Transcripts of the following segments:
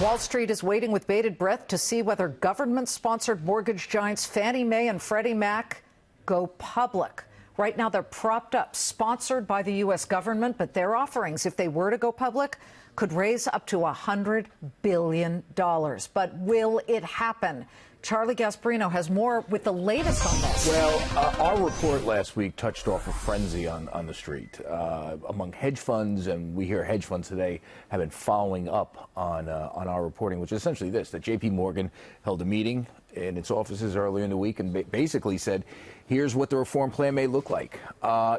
Wall Street is waiting with bated breath to see whether government-sponsored mortgage giants Fannie Mae and Freddie Mac go public. Right now, they're propped up, sponsored by the U.S. government, but their offerings, if they were to go public, could raise up to $100 billion. But will it happen? Charlie Gasparino has more with the latest on this. Well, our report last week touched off a frenzy on the street among hedge funds, and we hear hedge funds today have been following up on our reporting, which is essentially this, that J.P. Morgan held a meeting in its offices earlier in the week and basically said, here's what the reform plan may look like.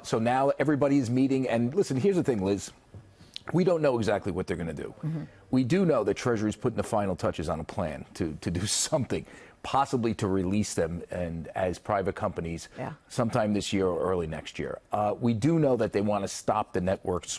So now everybody's meeting, and listen, here's the thing, Liz. We don't know exactly what they're going to do. Mm-hmm. We do know that Treasury's putting the final touches on a plan to do something, possibly to release them and as private companies sometime this year or early next year. We do know that they want to stop the net worth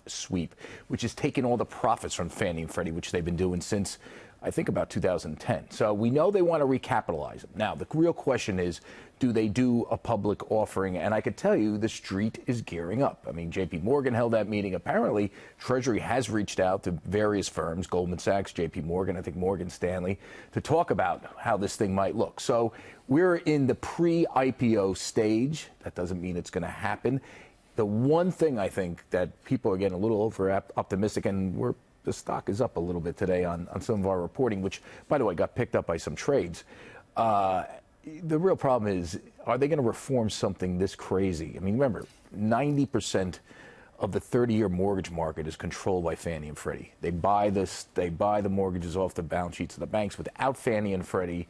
sweep, which is taking all the profits from Fannie and Freddie, which they've been doing since, I think, about 2010. So we know they want to recapitalize them. Now, the real question is, do they do a public offering? And I could tell you the street is gearing up. I mean, J.P. Morgan held that meeting. Apparently, Treasury has reached out to various firms, Goldman Sachs, J.P. Morgan, I think Morgan Stanley, to talk about how this thing might look. So we're in the pre-IPO stage. That doesn't mean it's going to happen. The one thing I think that people are getting a little over-optimistic, and the stock is up a little bit today on some of our reporting, which, by the way, got picked up by some trades. The real problem is, are they going to reform something this crazy? I mean, remember, 90% of the 30-year mortgage market is controlled by Fannie and Freddie. They buy the mortgages off the balance sheets of the banks. Without Fannie and Freddie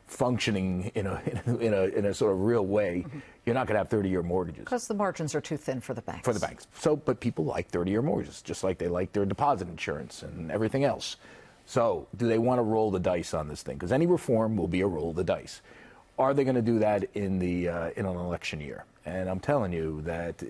functioning in a sort of real way, you're not going to have 30-year mortgages. Because the margins are too thin for the banks. For the banks. So, but people like 30-year mortgages, just like they like their deposit insurance and everything else. So, do they want to roll the dice on this thing? Because any reform will be a roll of the dice. Are they going to do that in an election year? And I'm telling you that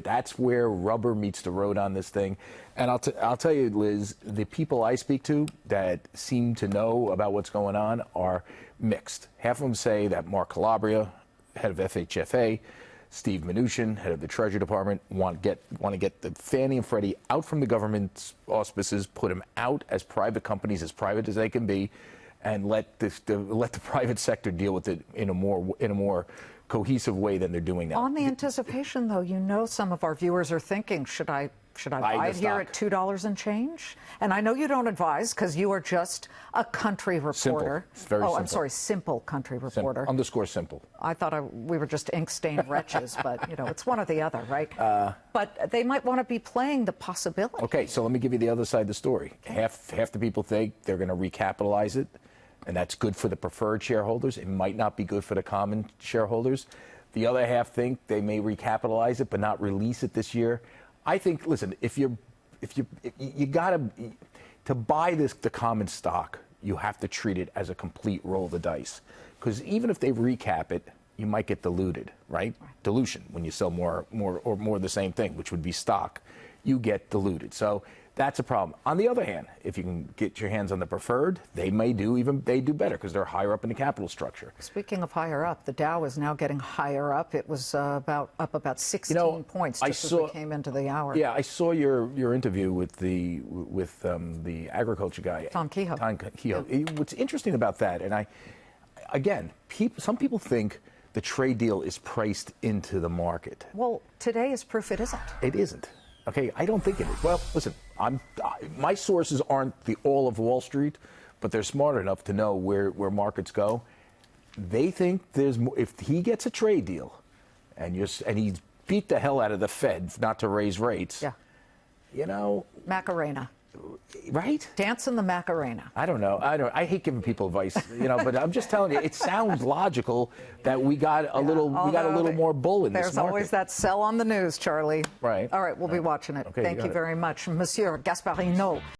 that's where rubber meets the road on this thing. And I'll tell you, Liz, the people I speak to that seem to know about what's going on are mixed. Half of them say that Mark Calabria, head of FHFA, Steve Mnuchin, head of the Treasury Department, want to get the Fannie and Freddie out from the government's auspices, put them out as private companies, as private as they can be, and let the private sector deal with it in a more cohesive way than they're doing now. On the anticipation, though, you know, some of our viewers are thinking, should I buy it here at $2 and change? And I know you don't advise because you are just a country reporter. Simple. It's very simple. I'm sorry, simple country reporter. Simple. I thought we were just ink-stained wretches, but, you know, it's one or the other, right? But they might want to be playing the possibility. Okay, so let me give you the other side of the story. Half the people think they're going to recapitalize it, and that's good for the preferred shareholders. It might not be good for the common shareholders. The other half think they may recapitalize it but not release it this year. I think, listen, if you got to buy the common stock, you have to treat it as a complete roll of the dice. Because even if they recap it, you might get diluted, right? Dilution, when you sell more of the same thing, which would be stock, you get diluted. So that's a problem. On the other hand, if you can get your hands on the preferred, they do better because they're higher up in the capital structure. Speaking of higher up, the Dow is now getting higher up. It was up about 16 points just as we came into the hour. Yeah, I saw your interview with the agriculture guy, Tom Kehoe. Yeah. What's interesting about that, and some people think the trade deal is priced into the market. Well, today is proof it isn't. It isn't. Okay, I don't think it is. Well, listen, my sources aren't all of Wall Street, but they're smart enough to know where markets go. They think there's more, if he gets a trade deal, and he beat the hell out of the Fed not to raise rates. Yeah. You know, Macarena. Right? Dancing the Macarena. I don't know. I hate giving people advice, you know, but I'm just telling you, it sounds logical that we got a little more bull in this market. There's always that sell on the news, Charlie. Right. All right, we'll be watching it. Okay, Thank you very much, Monsieur Gasparino.